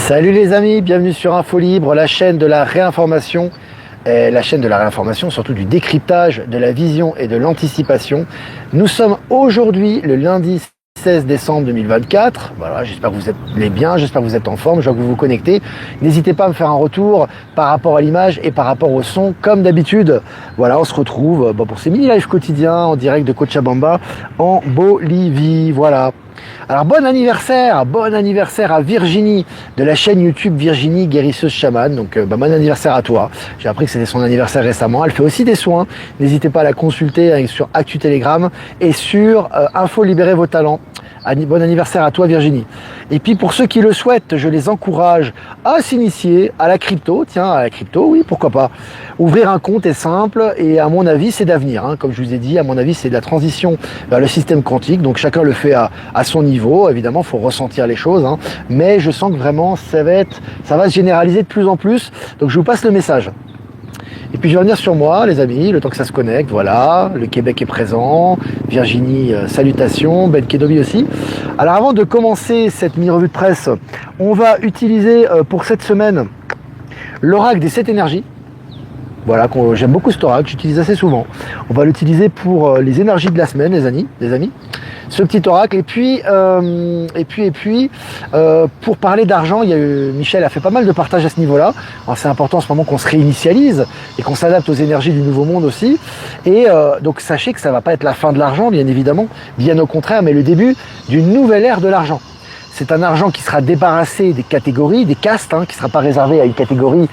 Salut les amis, bienvenue sur Info Libre, la chaîne de la réinformation, surtout du décryptage, de la vision et de l'anticipation. Nous sommes aujourd'hui le lundi 16 décembre 2024. Voilà, j'espère que vous êtes bien, j'espère que vous êtes en forme, je vois que vous vous connectez. N'hésitez pas à me faire un retour par rapport à l'image et par rapport au son, comme d'habitude. Voilà, on se retrouve pour ces mini-lives quotidiens en direct de Cochabamba en Bolivie. Voilà. Alors bon anniversaire à Virginie de la chaîne YouTube Virginie Guérisseuse Chamane. Donc bon anniversaire à toi. J'ai appris que c'était son anniversaire récemment. Elle fait aussi des soins. N'hésitez pas à la consulter sur Actu Telegram et sur Info Libérer vos talents. Bon anniversaire à toi Virginie. Et puis pour ceux qui le souhaitent, je les encourage à s'initier à la crypto. Tiens, à la crypto, oui, pourquoi pas. Ouvrir un compte est simple et à mon avis c'est d'avenir. Comme je vous ai dit, à mon avis c'est de la transition vers le système quantique. Donc chacun le fait à son niveau. Évidemment, il faut ressentir les choses. Mais je sens que vraiment ça va se généraliser de plus en plus. Donc je vous passe le message. Et puis je vais revenir sur moi, les amis, le temps que ça se connecte. Voilà, le Québec est présent. Virginie, salutations. Ben Kedobi aussi. Alors avant de commencer cette mini-revue de presse, on va utiliser pour cette semaine l'oracle des 7 énergies. Voilà, j'aime beaucoup cet oracle, j'utilise assez souvent. On va l'utiliser pour les énergies de la semaine, les amis. Ce petit oracle. Et puis, pour parler d'argent, Michel a fait pas mal de partages à ce niveau-là. C'est important en ce moment qu'on se réinitialise et qu'on s'adapte aux énergies du nouveau monde aussi. Et donc sachez que ça ne va pas être la fin de l'argent, bien évidemment, bien au contraire, mais le début d'une nouvelle ère de l'argent. C'est un argent qui sera débarrassé des catégories, des castes, qui ne sera pas réservé à une catégorie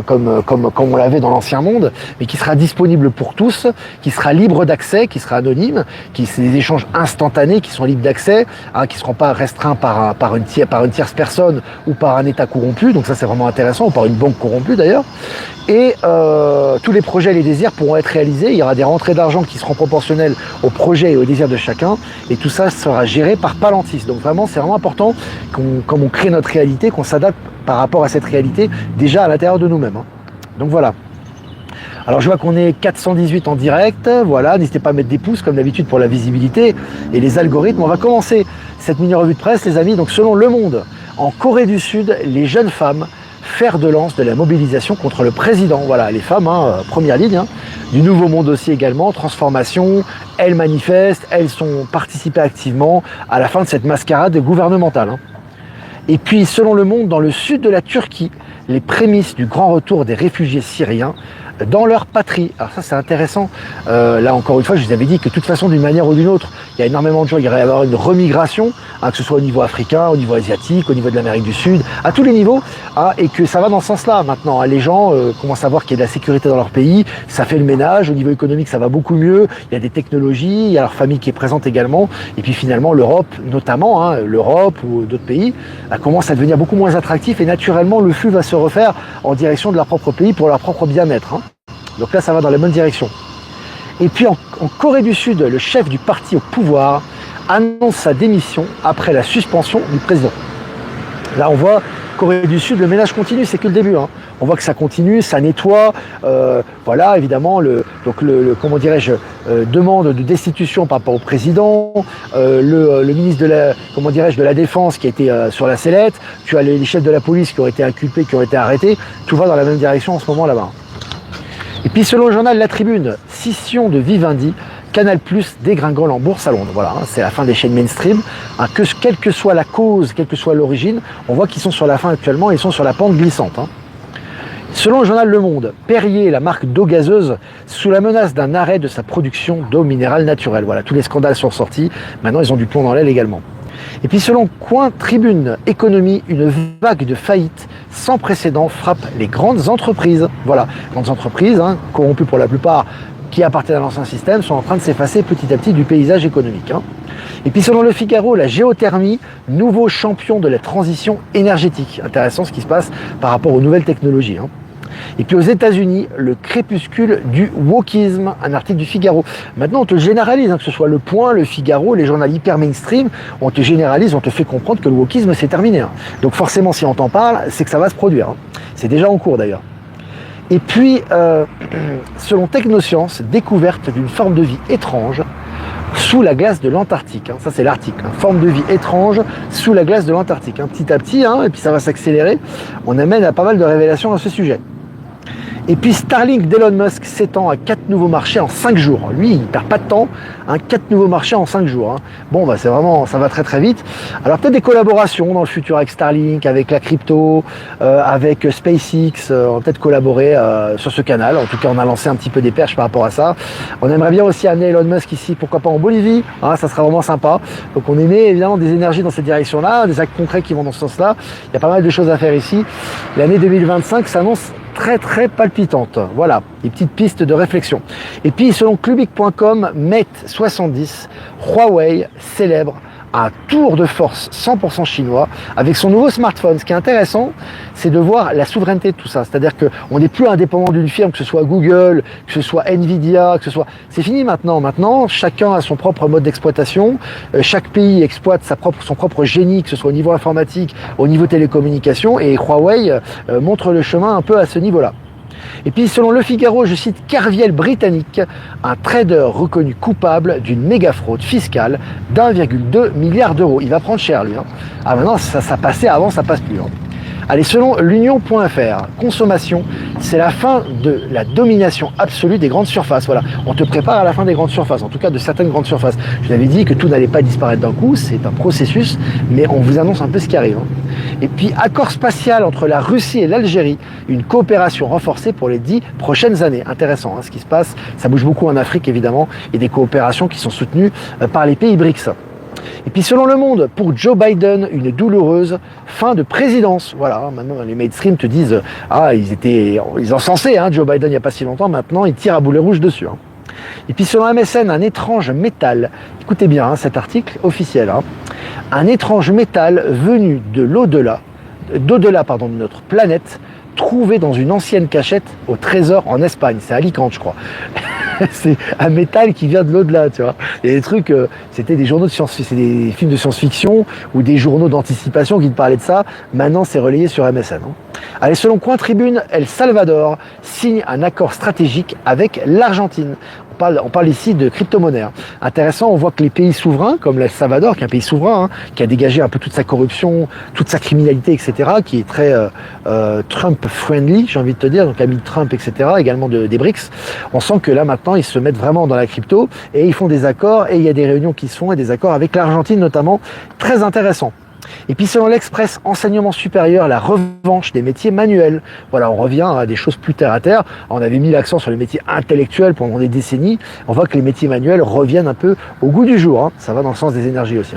comme on l'avait dans l'ancien monde, mais qui sera disponible pour tous, qui sera libre d'accès, qui sera anonyme, c'est des échanges instantanés qui sont libres d'accès, qui ne seront pas restreints par une tierce personne ou par un État corrompu, donc ça c'est vraiment intéressant, ou par une banque corrompue d'ailleurs. Et tous les projets et les désirs pourront être réalisés, il y aura des rentrées d'argent qui seront proportionnelles aux projets et aux désirs de chacun, et tout ça sera géré par Palantis. Donc vraiment, c'est vraiment important comme on crée notre réalité, qu'on s'adapte par rapport à cette réalité déjà à l'intérieur de nous-mêmes. Donc voilà. Alors je vois qu'on est 418 en direct, voilà, n'hésitez pas à mettre des pouces comme d'habitude pour la visibilité et les algorithmes. On va commencer cette mini-revue de presse, les amis. Donc selon Le Monde, en Corée du Sud, les jeunes femmes fer de lance de la mobilisation contre le président. Voilà, les femmes, première ligne, du nouveau monde aussi également, transformation, elles manifestent, elles sont participées activement à la fin de cette mascarade gouvernementale. Et puis, selon Le Monde, dans le sud de la Turquie, les prémices du grand retour des réfugiés syriens dans leur patrie. Alors ça, c'est intéressant. Là, encore une fois, je vous avais dit que de toute façon, d'une manière ou d'une autre, il y a énormément de gens, il va y avoir une remigration, que ce soit au niveau africain, au niveau asiatique, au niveau de l'Amérique du Sud, à tous les niveaux, et que ça va dans ce sens-là maintenant. Les gens commencent à voir qu'il y a de la sécurité dans leur pays, ça fait le ménage, au niveau économique, ça va beaucoup mieux, il y a des technologies, il y a leur famille qui est présente également, et puis finalement, l'Europe, notamment, l'Europe ou d'autres pays, commence à devenir beaucoup moins attractif, et naturellement, le flux va se refaire en direction de leur propre pays pour leur propre bien-être. Donc là, ça va dans la bonne direction. Et puis en Corée du Sud, le chef du parti au pouvoir annonce sa démission après la suspension du président. Là, on voit Corée du Sud, le ménage continue, c'est que le début. On voit que ça continue, ça nettoie. Voilà, évidemment, demande de destitution par rapport au président. Le ministre de la Défense qui a été sur la sellette. Tu as les chefs de la police qui ont été inculpés, qui ont été arrêtés. Tout va dans la même direction en ce moment là-bas. Et puis selon le journal La Tribune, scission de Vivendi, Canal+ dégringole en bourse à Londres. Voilà, c'est la fin des chaînes mainstream. Quelle que soit la cause, quelle que soit l'origine, on voit qu'ils sont sur la fin actuellement, ils sont sur la pente glissante. Selon le journal Le Monde, Perrier, la marque d'eau gazeuse, sous la menace d'un arrêt de sa production d'eau minérale naturelle. Voilà, tous les scandales sont sortis. Maintenant, ils ont du plomb dans l'aile également. Et puis selon Coin Tribune Économie, une vague de faillites sans précédent frappe les grandes entreprises. Voilà, grandes entreprises, corrompues pour la plupart, qui appartiennent à l'ancien système, sont en train de s'effacer petit à petit du paysage économique. Et puis selon Le Figaro, la géothermie, nouveau champion de la transition énergétique. Intéressant ce qui se passe par rapport aux nouvelles technologies. Et puis aux États-Unis, le crépuscule du wokisme, un article du Figaro. Maintenant, on te généralise, que ce soit Le Point, Le Figaro, les journaux hyper mainstream, on te généralise, on te fait comprendre que le wokisme, c'est terminé. Donc forcément, si on t'en parle, c'est que ça va se produire. C'est déjà en cours d'ailleurs. Et puis, selon Technosciences, découverte d'une forme de vie étrange sous la glace de l'Antarctique. Ça c'est l'article. Forme de vie étrange sous la glace de l'Antarctique. Petit à petit, et puis ça va s'accélérer. On amène à pas mal de révélations à ce sujet. Et puis Starlink d'Elon Musk s'étend à 4 nouveaux marchés en 5 jours. Lui, il ne perd pas de temps, 4 nouveaux marchés en 5 jours. Bon, c'est vraiment, ça va très très vite. Alors peut-être des collaborations dans le futur avec Starlink, avec la crypto, avec SpaceX. On va peut-être collaborer sur ce canal. En tout cas, on a lancé un petit peu des perches par rapport à ça. On aimerait bien aussi amener Elon Musk ici, pourquoi pas en Bolivie. Ça sera vraiment sympa. Donc on émet évidemment des énergies dans cette direction-là, des actes concrets qui vont dans ce sens-là. Il y a pas mal de choses à faire ici. L'année 2025 s'annonce très très palpitante. Voilà, des petites pistes de réflexion. Et puis selon Clubic.com, Mate 70, Huawei célèbre un tour de force 100% chinois avec son nouveau smartphone. Ce qui est intéressant, c'est de voir la souveraineté de tout ça. C'est-à-dire qu'on n'est plus indépendant d'une firme, que ce soit Google, que ce soit Nvidia, que ce soit... C'est fini maintenant. Maintenant, chacun a son propre mode d'exploitation. Chaque pays exploite son propre génie, que ce soit au niveau informatique, au niveau télécommunication. Et Huawei montre le chemin un peu à ce niveau-là. Et puis selon Le Figaro, je cite Kerviel britannique, un trader reconnu coupable d'une méga fraude fiscale d'1,2 milliard d'euros. Il va prendre cher lui. Maintenant ça passait avant, ça passe plus. Allez, selon l'Union.fr, consommation, c'est la fin de la domination absolue des grandes surfaces. Voilà, on te prépare à la fin des grandes surfaces, en tout cas de certaines grandes surfaces. Je vous avais dit que tout n'allait pas disparaître d'un coup, c'est un processus, mais on vous annonce un peu ce qui arrive. Et puis, accord spatial entre la Russie et l'Algérie, une coopération renforcée pour les 10 prochaines années. Intéressant ce qui se passe, ça bouge beaucoup en Afrique évidemment, et des coopérations qui sont soutenues par les pays BRICS. Et puis selon Le Monde, pour Joe Biden, une douloureuse fin de présidence. Voilà, maintenant les mainstream te disent ils encensaient Joe Biden il n'y a pas si longtemps, maintenant ils tirent à boulet rouge dessus. Et puis selon MSN, un étrange métal, écoutez bien cet article officiel, un étrange métal venu de d'au-delà de notre planète, trouvé dans une ancienne cachette au trésor en Espagne. C'est Alicante, je crois. C'est un métal qui vient de l'au-delà, tu vois. Il y a des trucs, c'était des journaux de science-fiction, c'est des films de science-fiction ou des journaux d'anticipation qui te parlaient de ça. Maintenant, c'est relayé sur MSN. Allez, selon Coin Tribune, El Salvador signe un accord stratégique avec l'Argentine. On parle ici de crypto-monnaie. Intéressant, on voit que les pays souverains, comme El Salvador, qui est un pays souverain, qui a dégagé un peu toute sa corruption, toute sa criminalité, etc., qui est très Trump-friendly, j'ai envie de te dire, donc ami de Trump, etc., également des BRICS. On sent que là, maintenant, ils se mettent vraiment dans la crypto et ils font des accords et il y a des réunions qui se font et des accords avec l'Argentine notamment, très intéressants. Et puis selon l'Express, enseignement supérieur, la revanche des métiers manuels. Voilà, on revient à des choses plus terre à terre. On avait mis l'accent sur les métiers intellectuels pendant des décennies. On voit que les métiers manuels reviennent un peu au goût du jour. Ça va dans le sens des énergies aussi.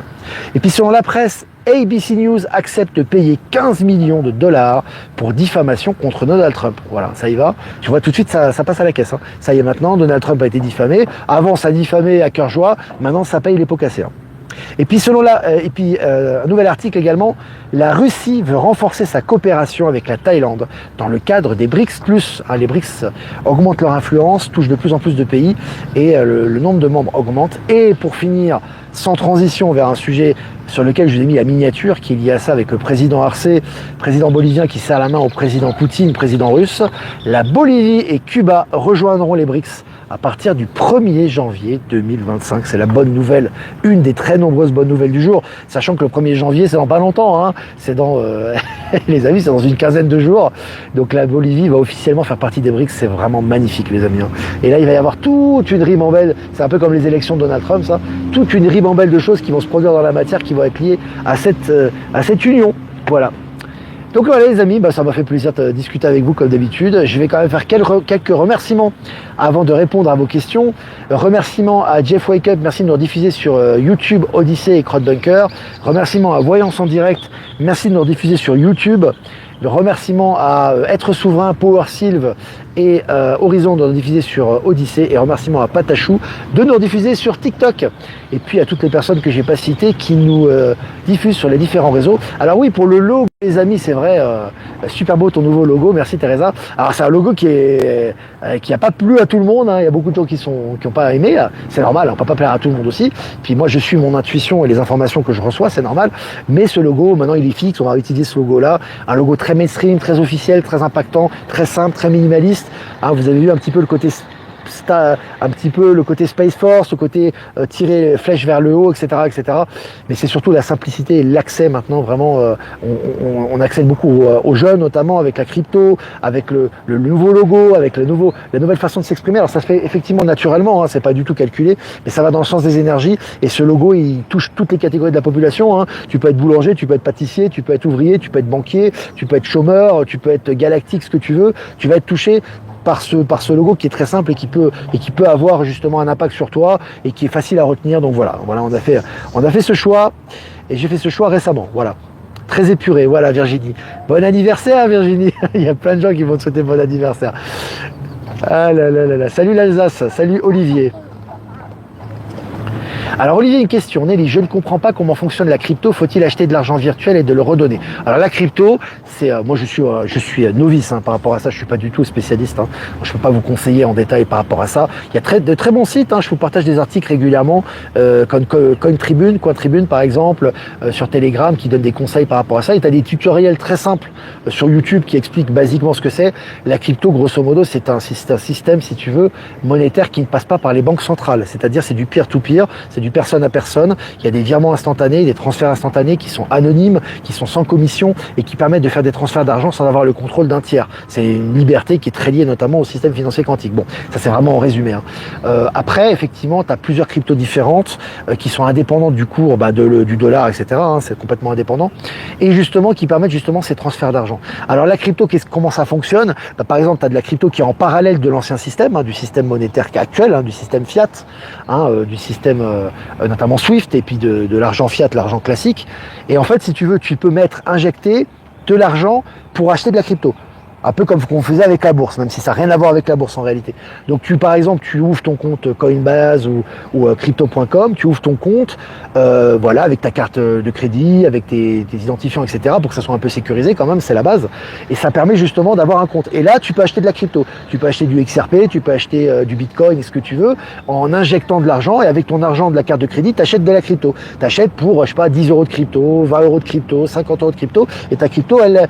Et puis selon la presse, ABC News accepte de payer 15 millions de dollars pour diffamation contre Donald Trump. Voilà, ça y va. Tu vois tout de suite, ça passe à la caisse. Ça y est maintenant, Donald Trump a été diffamé. Avant, ça diffamait à cœur joie. Maintenant, ça paye les pots cassés. Et puis un nouvel article également, la Russie veut renforcer sa coopération avec la Thaïlande dans le cadre des BRICS+. Les BRICS augmentent leur influence, touchent de plus en plus de pays et le nombre de membres augmente. Et pour finir, sans transition vers un sujet sur lequel je vous ai mis la miniature, qui est lié à ça avec le président Arce, président bolivien qui serre la main au président Poutine, président russe, la Bolivie et Cuba rejoindront les BRICS à partir du 1er janvier 2025. C'est la bonne nouvelle, une des très nombreuses bonnes nouvelles du jour, sachant que le 1er janvier, c'est dans pas longtemps, c'est dans, les amis, c'est dans une quinzaine de jours. Donc la Bolivie va officiellement faire partie des BRICS, c'est vraiment magnifique, les amis. Et là, il va y avoir toute une ribambelle, c'est un peu comme les élections de Donald Trump, ça, toute une ribambelle de choses qui vont se produire dans la matière, qui vont être liées à cette union. Voilà. Donc voilà les amis, ça m'a fait plaisir de discuter avec vous comme d'habitude. Je vais quand même faire quelques remerciements avant de répondre à vos questions. Remerciements à Jeff Wake Up, merci de nous rediffuser sur YouTube, Odyssey et Crowdbunker. Remerciements à Voyance en direct, merci de nous rediffuser sur YouTube. Le remerciement à Être Souverain, Power Sylve et Horizon de nous diffuser sur Odyssey, et remerciement à Patachou de nous diffuser sur TikTok, et puis à toutes les personnes que j'ai pas citées qui nous diffusent sur les différents réseaux. Alors oui, pour le logo les amis, c'est vrai, super beau ton nouveau logo, merci Teresa. Alors c'est un logo qui a pas plu à tout le monde, il y a beaucoup de gens qui ont pas aimé, c'est normal, on peut pas plaire à tout le monde aussi. Puis moi je suis mon intuition et les informations que je reçois, c'est normal, mais ce logo maintenant il est fixe, on va utiliser ce logo là, un logo très mainstream, très officiel, très impactant, très simple, très minimaliste. Vous avez vu un petit peu le côté un petit peu le côté Space Force, le côté tirer les flèches vers le haut, etc., etc. Mais c'est surtout la simplicité et l'accès maintenant. Vraiment, on accède beaucoup aux jeunes, notamment avec la crypto, avec le nouveau logo, avec la nouvelle façon de s'exprimer. Alors ça se fait effectivement naturellement, hein, c'est pas du tout calculé, mais ça va dans le sens des énergies. Et ce logo, il touche toutes les catégories de la population. Hein. Tu peux être boulanger, tu peux être pâtissier, tu peux être ouvrier, tu peux être banquier, tu peux être chômeur, tu peux être galactique, ce que tu veux. Tu vas être touché par ce logo qui est très simple et qui peut avoir justement un impact sur toi et qui est facile à retenir. Donc voilà, on a fait ce choix et j'ai fait ce choix récemment. Voilà. Très épuré, voilà Virginie. Bon anniversaire Virginie. Il y a plein de gens qui vont te souhaiter bon anniversaire. Ah là là là là. Salut l'Alsace, salut Olivier. Alors Olivier, une question, Nelly, je ne comprends pas comment fonctionne la crypto, faut-il acheter de l'argent virtuel et de le redonner? Alors la crypto, c'est moi je suis novice par rapport à ça, je suis pas du tout spécialiste, je peux pas vous conseiller en détail par rapport à ça. Il y a de très bons sites, je vous partage des articles régulièrement, comme Cointribune par exemple, sur Telegram qui donne des conseils par rapport à ça, et tu as des tutoriels très simples sur YouTube qui expliquent basiquement ce que c'est. La crypto, grosso modo, c'est un système, si tu veux, monétaire qui ne passe pas par les banques centrales, c'est-à-dire c'est du peer-to-peer, c'est du personne à personne, il y a des virements instantanés, des transferts instantanés qui sont anonymes, qui sont sans commission et qui permettent de faire des transferts d'argent sans avoir le contrôle d'un tiers. C'est une liberté qui est très liée notamment au système financier quantique. Bon, ça c'est vraiment en résumé. Après, effectivement, tu as plusieurs cryptos différentes qui sont indépendantes du cours du dollar, etc. C'est complètement indépendant. Et justement, qui permettent justement ces transferts d'argent. Alors la crypto, comment ça fonctionne? Par exemple, tu as de la crypto qui est en parallèle de l'ancien système, du système monétaire actuel, du système fiat, du système notamment Swift et puis de l'argent fiat, l'argent classique. Et en fait, si tu veux, tu peux injecter de l'argent pour acheter de la crypto. Un peu comme ce qu'on faisait avec la bourse, même si ça n'a rien à voir avec la bourse en réalité. Donc par exemple, tu ouvres ton compte Coinbase ou crypto.com, tu ouvres ton compte, avec ta carte de crédit, avec tes identifiants, etc. pour que ça soit un peu sécurisé quand même, c'est la base. Et ça permet justement d'avoir un compte. Et là, tu peux acheter de la crypto. Tu peux acheter du XRP, tu peux acheter du Bitcoin, ce que tu veux, en injectant de l'argent. Et avec ton argent de la carte de crédit, tu achètes de la crypto. Tu achètes pour, 10 euros de crypto, 20 euros de crypto, 50 euros de crypto. Et ta crypto, elle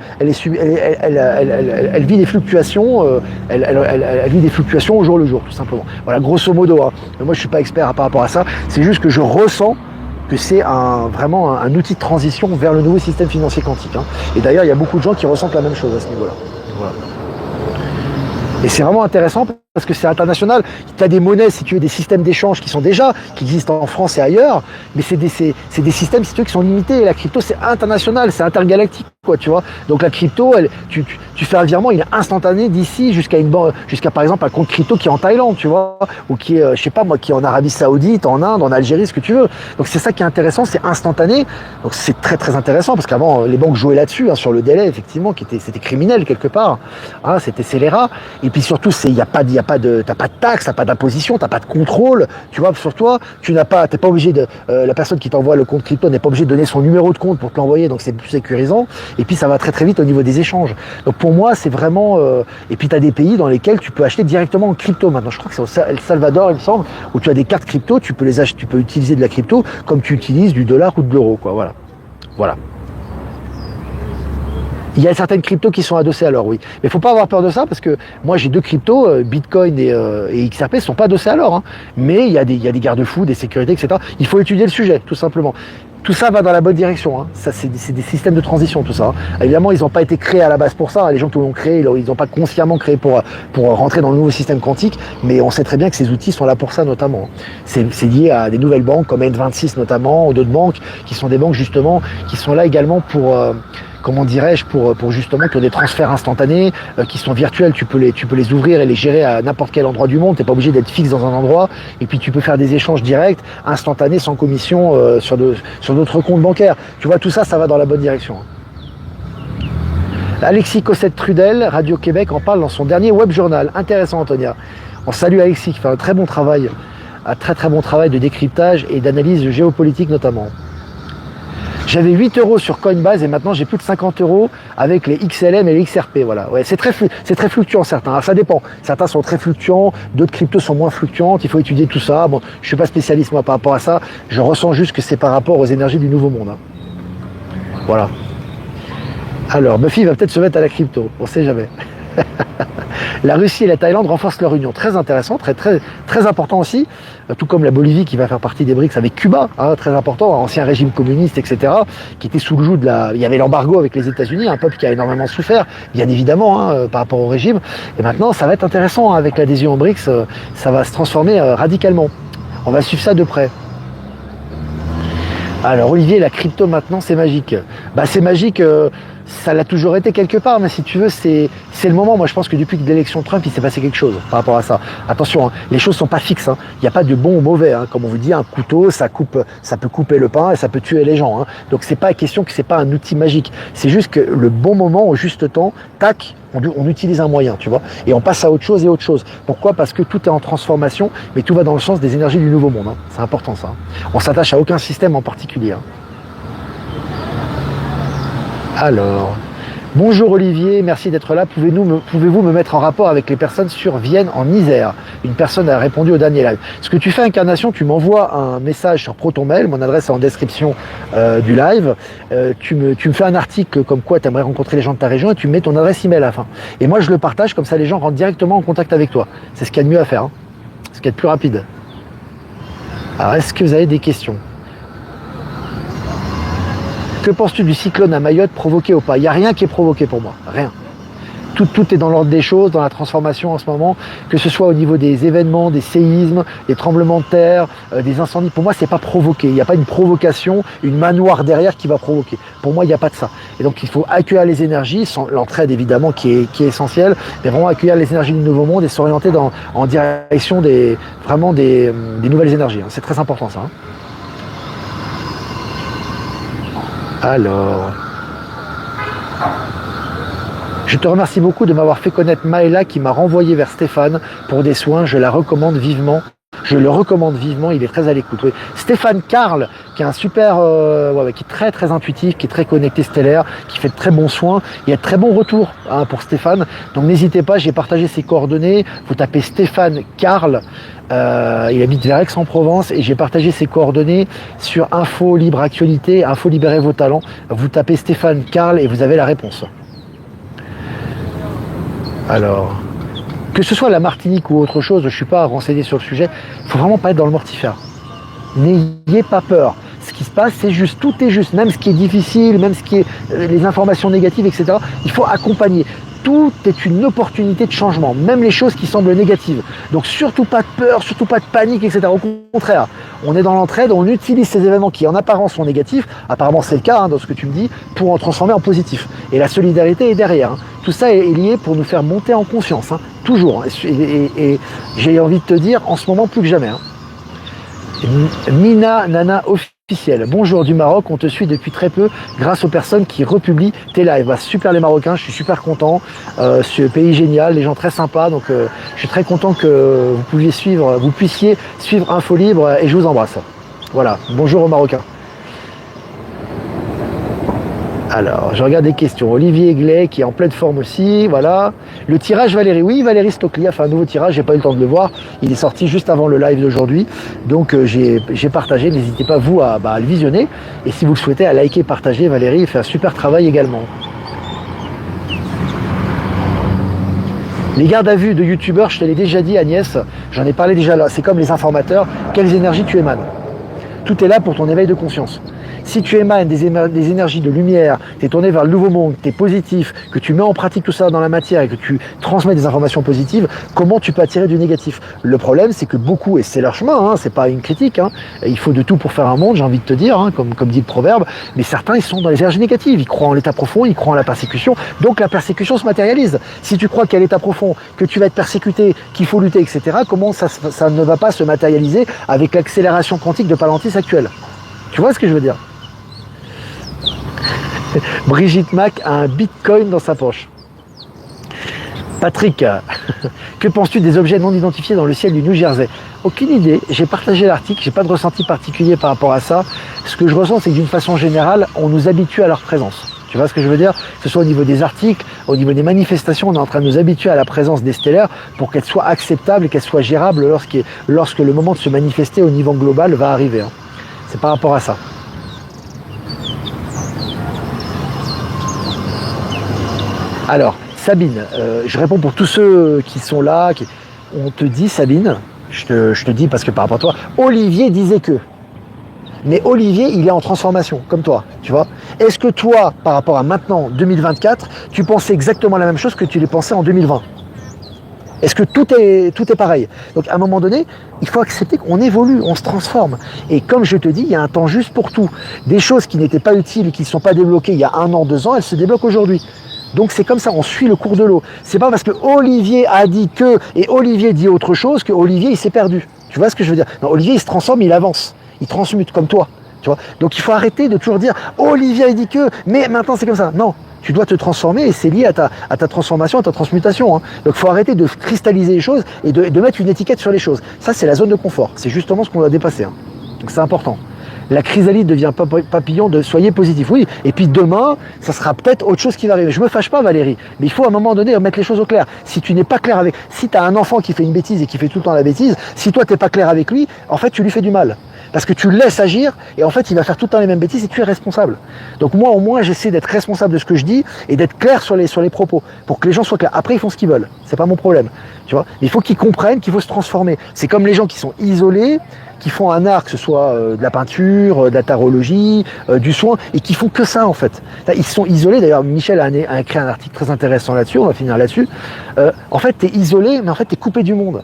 vit des fluctuations, elle vit des fluctuations au jour le jour, tout simplement. Voilà, grosso modo. Mais moi, je suis pas expert par rapport à ça. C'est juste que je ressens que c'est vraiment un outil de transition vers le nouveau système financier quantique. Et d'ailleurs, il y a beaucoup de gens qui ressentent la même chose à ce niveau-là. Voilà. Et c'est vraiment intéressant parce que c'est international. Tu as des monnaies, si tu veux, des systèmes d'échange qui existent en France et ailleurs, mais c'est des systèmes, si tu veux, qui sont limités. Et la crypto, c'est international, c'est intergalactique, tu vois. Donc la crypto, tu fais un virement, il est instantané d'ici jusqu'à par exemple un compte crypto qui est en Thaïlande, tu vois, ou qui est, qui est en Arabie Saoudite, en Inde, en Algérie, ce que tu veux. Donc c'est ça qui est intéressant, c'est instantané. Donc c'est très très intéressant parce qu'avant les banques jouaient là-dessus, sur le délai, effectivement, c'était criminel quelque part. C'était scélérat. Et puis surtout, t'as pas de taxes, t'as pas d'imposition, t'as pas de contrôle, tu vois, sur toi, t'es pas obligé la personne qui t'envoie le compte crypto n'est pas obligée de donner son numéro de compte pour te l'envoyer, donc c'est plus sécurisant. Et puis ça va très très vite au niveau des échanges. Donc pour moi, c'est vraiment. Et puis tu as des pays dans lesquels tu peux acheter directement en crypto. Maintenant, je crois que c'est au El Salvador, il me semble, où tu as des cartes crypto, tu peux les acheter, tu peux utiliser de la crypto comme tu utilises du dollar ou de l'euro, quoi. Voilà. Il y a certaines cryptos qui sont adossées à l'or, oui. Mais il faut pas avoir peur de ça parce que moi j'ai deux cryptos, Bitcoin et XRP, ne sont pas adossés à l'or. Mais il y a des garde-fous, des sécurités, etc. Il faut étudier le sujet, tout simplement. Tout ça va dans la bonne direction. Ça, c'est des systèmes de transition, tout ça. Évidemment, ils n'ont pas été créés à la base pour ça. Les gens qui l'ont créé, ils n'ont pas consciemment créé pour rentrer dans le nouveau système quantique. Mais on sait très bien que ces outils sont là pour ça, notamment. C'est lié à des nouvelles banques comme N26 notamment, ou d'autres banques qui sont des banques justement qui sont là également pour pour justement qu'il y ait des transferts instantanés qui sont virtuels. Tu peux les ouvrir et les gérer à n'importe quel endroit du monde. T'es pas obligé d'être fixe dans un endroit. Et puis tu peux faire des échanges directs, instantanés, sans commission sur d'autres comptes bancaires. Tu vois, tout ça, ça va dans la bonne direction. Alexis Cossette-Trudel, Radio-Québec, en parle dans son dernier web journal. Intéressant, Antonia. On salue Alexis qui fait un très bon travail de décryptage et d'analyse géopolitique notamment. J'avais 8 euros sur Coinbase et maintenant j'ai plus de 50 euros avec les XLM et les XRP. Voilà. Ouais, c'est très fluctuant certains. Alors, ça dépend. Certains sont très fluctuants, d'autres cryptos sont moins fluctuantes. Il faut étudier tout ça. Bon, je suis pas spécialiste moi par rapport à ça. Je ressens juste que c'est par rapport aux énergies du nouveau monde. Voilà. Alors, Buffy va peut-être se mettre à la crypto. On sait jamais. La Russie et la Thaïlande renforcent leur union. Très intéressant, très important aussi. Tout comme la Bolivie qui va faire partie des BRICS avec Cuba, hein, très important, ancien régime communiste, etc., qui était sous le joug de la... Il y avait l'embargo avec les États-Unis, un peuple qui a énormément souffert, bien évidemment, hein, par rapport au régime. Et maintenant, ça va être intéressant, hein, avec l'adhésion aux BRICS, ça va se transformer radicalement. On va suivre ça de près. Alors Olivier, la crypto maintenant c'est magique. Bah c'est magique, ça l'a toujours été quelque part, mais si tu veux c'est le moment. Moi je pense que depuis l'élection de Trump il s'est passé quelque chose par rapport à ça. Attention, hein, les choses sont pas fixes, hein. Il n'y a pas de bon ou mauvais, hein. Comme on vous dit, un couteau ça peut couper le pain et ça peut tuer les gens, hein. Donc c'est pas question que c'est pas un outil magique, c'est juste que le bon moment, au juste temps, tac, on utilise un moyen, tu vois, et on passe à autre chose et autre chose. Pourquoi? Parce que tout est en transformation, mais tout va dans le sens des énergies du nouveau monde, hein. C'est important ça, hein. On s'attache à aucun système en particulier, hein. Alors, bonjour Olivier, merci d'être là. Pouvez-vous me mettre en rapport avec les personnes sur Vienne en Isère? Une personne a répondu au dernier live. Ce que tu fais, Incarnation, tu m'envoies un message sur ProtonMail, mon adresse est en description du live. Tu me fais un article comme quoi tu aimerais rencontrer les gens de ta région et tu mets ton adresse email à la fin. Et moi je le partage, comme ça les gens rentrent directement en contact avec toi. C'est ce qu'il y a de mieux à faire, hein. Ce qu'il y a de plus rapide. Alors, est-ce que vous avez des questions? Que penses-tu du cyclone à Mayotte, provoqué ou pas? Il n'y a rien qui est provoqué pour moi, rien. Tout est dans l'ordre des choses, dans la transformation en ce moment, que ce soit au niveau des événements, des séismes, des tremblements de terre, des incendies. Pour moi, c'est pas provoqué. Il n'y a pas une provocation, une main noire derrière qui va provoquer. Pour moi, il n'y a pas de ça. Et donc, il faut accueillir les énergies, sans l'entraide évidemment qui est essentielle, mais vraiment accueillir les énergies du nouveau monde et s'orienter en direction des nouvelles énergies, hein. C'est très important ça, hein. Alors, je te remercie beaucoup de m'avoir fait connaître Maëla qui m'a renvoyé vers Stéphane pour des soins. Je la recommande vivement. Je le recommande vivement, il est très à l'écoute. Oui. Stéphane Carl, qui est un super, qui est très intuitif, qui est très connecté stellaire, qui fait de très bons soins. Il y a de très bons retours, hein, pour Stéphane. Donc n'hésitez pas, j'ai partagé ses coordonnées. Vous tapez Stéphane Carl. Il habite vers Aix-en-Provence et j'ai partagé ses coordonnées sur Info Libre Actualité, Info Libérez vos talents. Vous tapez Stéphane Carl et vous avez la réponse. Alors, que ce soit la Martinique ou autre chose, je ne suis pas renseigné sur le sujet, il ne faut vraiment pas être dans le mortifère. N'ayez pas peur. Ce qui se passe, c'est juste, tout est juste, même ce qui est difficile, même ce qui est les informations négatives, etc. Il faut accompagner. Tout est une opportunité de changement, même les choses qui semblent négatives. Donc surtout pas de peur, surtout pas de panique, etc. Au contraire, on est dans l'entraide, on utilise ces événements qui en apparence sont négatifs, apparemment c'est le cas, hein, dans ce que tu me dis, pour en transformer en positif. Et la solidarité est derrière, hein. Tout ça est lié pour nous faire monter en conscience, hein, toujours. Et j'ai envie de te dire, en ce moment plus que jamais, hein. Mina Nana officielle. Bonjour du Maroc, on te suit depuis très peu grâce aux personnes qui republient tes lives. Bah, super les Marocains, je suis super content. Ce pays génial, les gens très sympas, donc je suis très content que vous puissiez suivre Info Libre et je vous embrasse. Voilà, bonjour aux Marocains. Alors, je regarde des questions. Olivier Glay qui est en pleine forme aussi, voilà. Le tirage Valérie, oui, Valérie Stockley a fait un nouveau tirage, j'ai pas eu le temps de le voir. Il est sorti juste avant le live d'aujourd'hui. Donc j'ai partagé, n'hésitez pas vous à le visionner. Et si vous le souhaitez, à liker, partager. Valérie fait un super travail également. Les gardes à vue de youtubeurs, je te l'ai déjà dit Agnès, j'en ai parlé déjà là, c'est comme les informateurs, quelles énergies tu émanes. Tout est là pour ton éveil de conscience. Si tu émanes des énergies de lumière, tu es tourné vers le nouveau monde, tu es positif, que tu mets en pratique tout ça dans la matière et que tu transmets des informations positives, comment tu peux attirer du négatif? Le problème, c'est que beaucoup, et c'est leur chemin, hein, c'est pas une critique, hein, il faut de tout pour faire un monde, j'ai envie de te dire, hein, comme dit le proverbe, mais certains, ils sont dans les énergies négatives, ils croient en l'état profond, ils croient en la persécution, donc la persécution se matérialise. Si tu crois qu'il y a l'état profond, que tu vas être persécuté, qu'il faut lutter, etc., comment ça ne va pas se matérialiser avec l'accélération quantique de Palantis actuelle? Tu vois ce que je veux dire? Brigitte Mac a un bitcoin dans sa poche. Patrick, que penses-tu des objets non identifiés dans le ciel du New Jersey? Aucune idée, j'ai partagé l'article, j'ai pas de ressenti particulier par rapport à ça. Ce que je ressens, c'est que d'une façon générale, on nous habitue à leur présence. Tu vois ce que je veux dire? Que ce soit au niveau des articles, au niveau des manifestations, on est en train de nous habituer à la présence des stellaires pour qu'elle soit acceptable et qu'elle soit gérable lorsque le moment de se manifester au niveau global va arriver, hein. C'est par rapport à ça. Alors, Sabine, je réponds pour tous ceux qui sont là. On te dit, Sabine, je te dis parce que par rapport à toi, Olivier disait que. Mais Olivier, il est en transformation, comme toi, tu vois. Est-ce que toi, par rapport à maintenant, 2024, tu pensais exactement la même chose que tu l'as pensé en 2020? Est-ce que tout est pareil? Donc à un moment donné, il faut accepter qu'on évolue, on se transforme. Et comme je te dis, il y a un temps juste pour tout. Des choses qui n'étaient pas utiles et qui ne sont pas débloquées il y a 1 an, 2 ans, elles se débloquent aujourd'hui. Donc c'est comme ça, on suit le cours de l'eau. C'est pas parce que Olivier a dit que, et Olivier dit autre chose, que Olivier il s'est perdu. Tu vois ce que je veux dire? Non, Olivier il se transforme, il avance, il transmute comme toi. Tu vois, donc il faut arrêter de toujours dire Olivier a dit que, mais maintenant c'est comme ça. Non, tu dois te transformer et c'est lié à ta transformation, à ta transmutation. Hein. Donc il faut arrêter de cristalliser les choses et de mettre une étiquette sur les choses. Ça c'est la zone de confort, c'est justement ce qu'on doit dépasser. Hein. Donc c'est important. La chrysalide devient papillon, soyez positif. Oui, et puis demain, ça sera peut-être autre chose qui va arriver. Je me fâche pas Valérie, mais il faut à un moment donné mettre les choses au clair. Si tu n'es pas clair avec... Si tu as un enfant qui fait une bêtise et qui fait tout le temps la bêtise, si toi tu n'es pas clair avec lui, en fait tu lui fais du mal. Parce que tu le laisses agir et en fait il va faire tout le temps les mêmes bêtises et tu es responsable. Donc moi au moins j'essaie d'être responsable de ce que je dis et d'être clair sur les propos pour que les gens soient clairs. Après ils font ce qu'ils veulent, c'est pas mon problème. Tu vois, il faut qu'ils comprennent qu'il faut se transformer. C'est comme les gens qui sont isolés, qui font un art, que ce soit de la peinture, de la tarologie, du soin, et qui font que ça en fait. Ils sont isolés, d'ailleurs Michel a écrit un article très intéressant là-dessus, on va finir là-dessus. En fait tu es isolé, mais en fait tu es coupé du monde.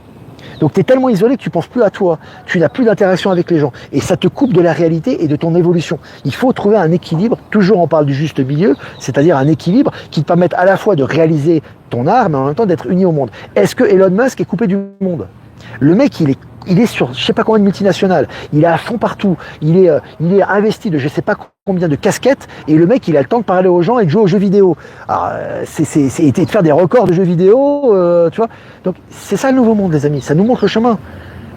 Donc tu es tellement isolé que tu ne penses plus à toi, tu n'as plus d'interaction avec les gens. Et ça te coupe de la réalité et de ton évolution. Il faut trouver un équilibre, toujours on parle du juste milieu, c'est-à-dire un équilibre qui te permette à la fois de réaliser ton art, mais en même temps d'être uni au monde. Est-ce que Elon Musk est coupé du monde? Le mec, il est sur je sais pas combien de multinationales, il est à fond partout, il est investi de je sais pas combien de casquettes, et le mec il a le temps de parler aux gens et de jouer aux jeux vidéo. Alors, et de faire des records de jeux vidéo, tu vois. Donc c'est ça le nouveau monde les amis, ça nous montre le chemin.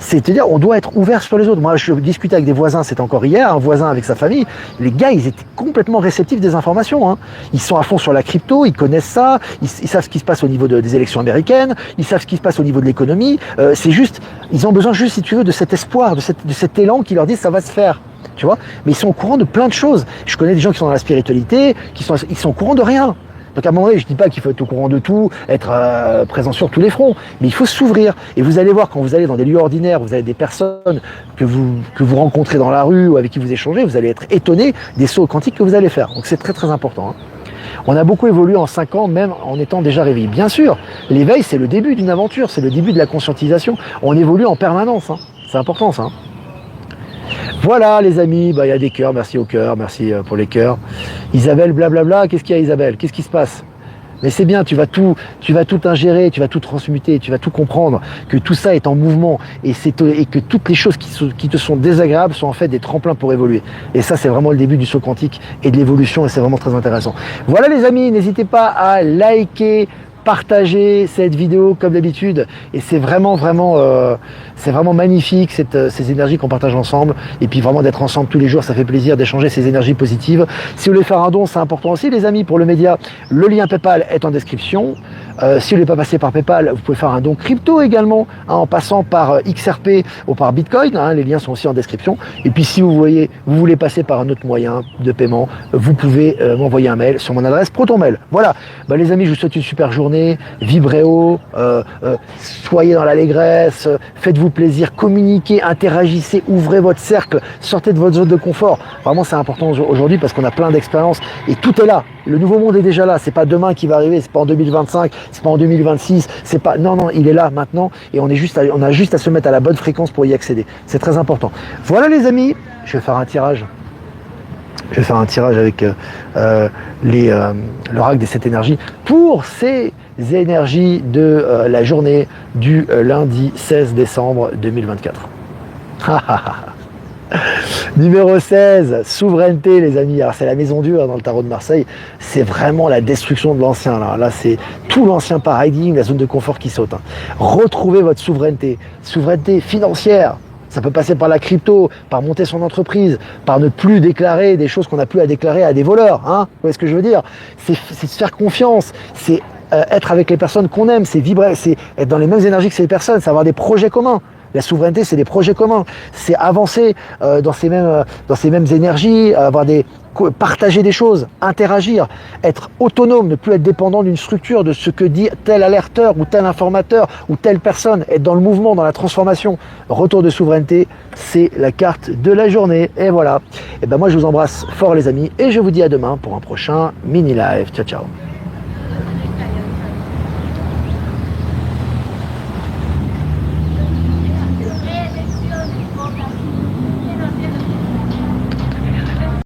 C'est-à-dire on doit être ouvert sur les autres. Moi je discutais avec des voisins, c'était encore hier, un voisin avec sa famille, les gars ils étaient complètement réceptifs des informations. Hein. Ils sont à fond sur la crypto, ils connaissent ça, ils savent ce qui se passe au niveau des élections américaines, ils savent ce qui se passe au niveau de l'économie. C'est juste, ils ont besoin juste si tu veux de cet espoir, de cet élan qui leur dit ça va se faire. Tu vois, mais ils sont au courant de plein de choses. Je connais des gens qui sont dans la spiritualité, ils sont au courant de rien. Donc à un moment donné, je ne dis pas qu'il faut être au courant de tout, être présent sur tous les fronts, mais il faut s'ouvrir. Et vous allez voir, quand vous allez dans des lieux ordinaires, vous avez des personnes que vous rencontrez dans la rue ou avec qui vous échangez, vous allez être étonné des sauts quantiques que vous allez faire. Donc c'est très très important. Hein. On a beaucoup évolué en 5 ans, même en étant déjà réveillé. Bien sûr, l'éveil, c'est le début d'une aventure, c'est le début de la conscientisation. On évolue en permanence. Hein. C'est important ça. Hein. Voilà les amis, il y a des cœurs, merci aux cœurs, merci pour les cœurs. Isabelle, blablabla, qu'est-ce qu'il y a Isabelle? Qu'est-ce qui se passe? Mais c'est bien, tu vas tout ingérer, tu vas tout transmuter, tu vas tout comprendre, que tout ça est en mouvement et que toutes les choses qui te sont désagréables sont en fait des tremplins pour évoluer. Et ça, c'est vraiment le début du saut quantique et de l'évolution et c'est vraiment très intéressant. Voilà les amis, n'hésitez pas à liker, partager cette vidéo comme d'habitude et c'est vraiment magnifique ces énergies qu'on partage ensemble et puis vraiment d'être ensemble tous les jours, ça fait plaisir d'échanger ces énergies positives. Si vous voulez faire un don, c'est important aussi les amis pour le média, le lien PayPal est en description. Si vous ne voulez pas passer par PayPal, vous pouvez faire un don crypto également, hein, en passant par XRP ou par Bitcoin, hein, les liens sont aussi en description. Et puis si vous voulez passer par un autre moyen de paiement, vous pouvez m'envoyer un mail sur mon adresse ProtonMail. Voilà, les amis, je vous souhaite une super journée, vibrez haut, soyez dans l'allégresse, faites-vous plaisir, communiquez, interagissez, ouvrez votre cercle, sortez de votre zone de confort. Vraiment c'est important aujourd'hui parce qu'on a plein d'expériences et tout est là. Le nouveau monde est déjà là, c'est pas demain qui va arriver, c'est pas en 2025, c'est pas en 2026, c'est pas... Non, il est là maintenant et on a juste à se mettre à la bonne fréquence pour y accéder. C'est très important. Voilà les amis, je vais faire un tirage. Je vais faire un tirage avec l'oracle des 7 énergies pour ces énergies de la journée du lundi 16 décembre 2024. Numéro 16, souveraineté les amis. Alors c'est la maison dure dans le tarot de Marseille. C'est vraiment la destruction de l'ancien. Là c'est tout l'ancien paradigme, la zone de confort qui saute. Hein. Retrouvez votre souveraineté. Souveraineté financière. Ça peut passer par la crypto, par monter son entreprise, par ne plus déclarer des choses qu'on n'a plus à déclarer à des voleurs. Hein. Vous voyez ce que je veux dire? C'est se faire confiance. C'est être avec les personnes qu'on aime. C'est vibrer. C'est être dans les mêmes énergies que ces personnes. C'est avoir des projets communs. La souveraineté, c'est des projets communs, c'est avancer dans ces mêmes énergies, avoir des partager des choses, interagir, être autonome, ne plus être dépendant d'une structure, de ce que dit tel alerteur ou tel informateur ou telle personne, être dans le mouvement, dans la transformation. Retour de souveraineté, c'est la carte de la journée. Et voilà. Et ben moi je vous embrasse fort les amis et je vous dis à demain pour un prochain mini live. Ciao ciao.